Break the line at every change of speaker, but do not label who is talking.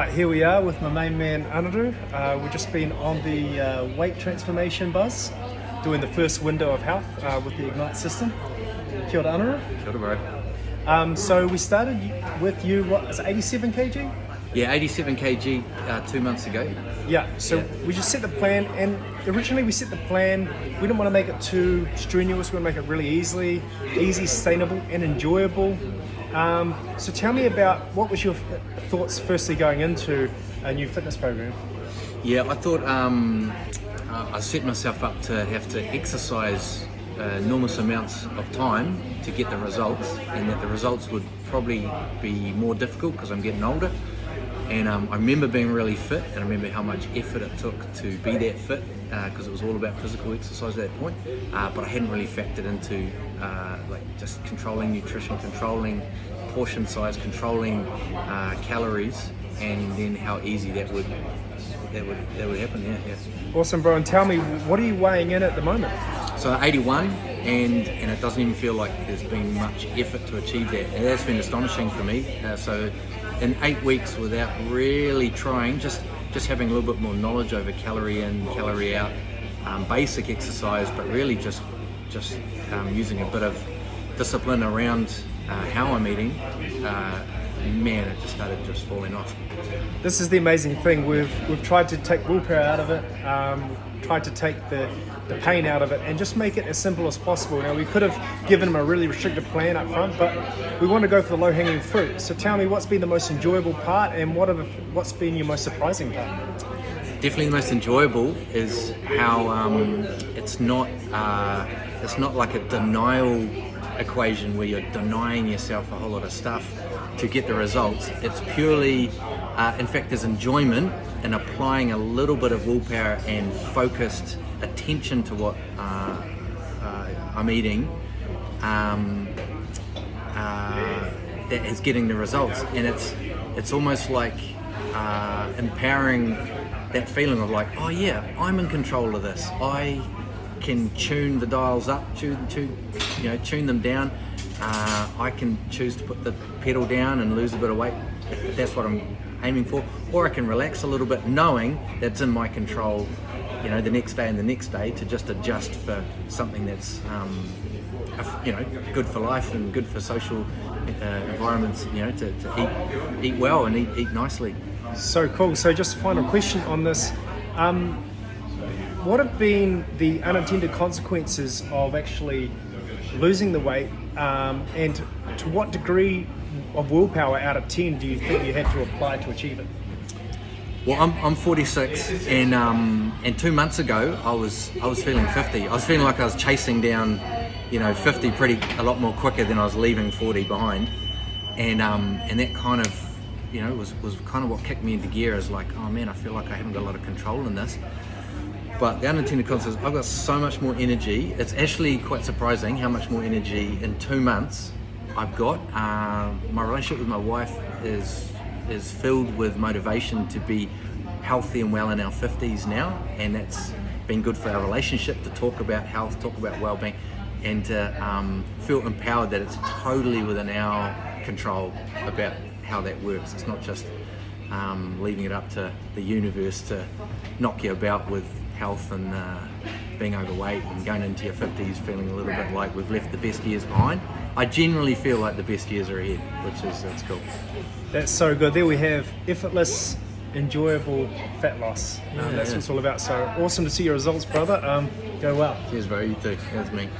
Right, here we are with my main man Anaru. We've just been on the weight transformation buzz, doing the first window of health with the Ignite system. Kia ora Anaru.
Kia ora, bro.
So we started with you, what, is it 87 kg?
Yeah, 87 kg 2 months ago.
Yeah, so
Yeah.
we just set the plan, and originally we set the plan, we didn't want to make it too strenuous, we want to make it really easy, sustainable and enjoyable. So tell me about, what was your thoughts firstly going into a new fitness program?
Yeah, I thought I set myself up to have to exercise enormous amounts of time to get the results, and that the results would probably be more difficult because I'm getting older. And I remember being really fit, and I remember how much effort it took to be that fit, because it was all about physical exercise at that point. But I hadn't really factored into like just controlling nutrition, controlling portion size, controlling calories, and then how easy that would happen. Yeah.
Awesome, bro, and tell me, what are you weighing in at the moment?
So 81, and it doesn't even feel like there's been much effort to achieve that. And that's been astonishing for me. So in 8 weeks, without really trying, just having a little bit more knowledge over calorie in, calorie out, basic exercise, but really just using a bit of discipline around how I'm eating, man, it just started falling off.
This is the amazing thing. We've tried to take willpower out of it, tried to take the pain out of it, and just make it as simple as possible. Now, we could have given them a really restricted plan up front, but we want to go for the low-hanging fruit. So tell me, what's been the most enjoyable part, and what's been your most surprising part?
Definitely the most enjoyable is how it's not like a denial equation where you're denying yourself a whole lot of stuff to get the results. It's purely, in fact, there's enjoyment in applying a little bit of willpower and focused attention to what I'm eating, that is getting the results. And it's almost like empowering that feeling of like, oh yeah, I'm in control of this. I can tune the dials up, tune them down. I can choose to put the pedal down and lose a bit of weight if that's what I'm aiming for, or I can relax a little bit knowing that's in my control, the next day and the next day, to just adjust for something that's good for life and good for social environments, to eat well and eat nicely.
So cool. So just a final question on this. What have been the unintended consequences of actually losing the weight, and to what degree of willpower out of 10 do you think you had to apply to achieve it?
Well, I'm 46, and 2 months ago I was feeling 50. I was feeling like I was chasing down 50 a lot more quicker than I was leaving 40 behind, and that kind of was kind of what kicked me into gear. Is like, oh man, I feel like I haven't got a lot of control in this. But the unintended consequences, I've got so much more energy. It's actually quite surprising how much more energy in 2 months I've got. My relationship with my wife is filled with motivation to be healthy and well in our 50s now, and that's been good for our relationship, to talk about health, talk about well-being, and to feel empowered that it's totally within our control about how that works. It's not just leaving it up to the universe to knock you about with health and being overweight and going into your 50s feeling a little bit like we've left the best years behind. I generally feel like the best years are ahead, that's cool.
That's so good. There we have effortless, enjoyable fat loss. That's what it's all about. So awesome to see your results, brother. Go well.
Cheers, bro. You too. That's me.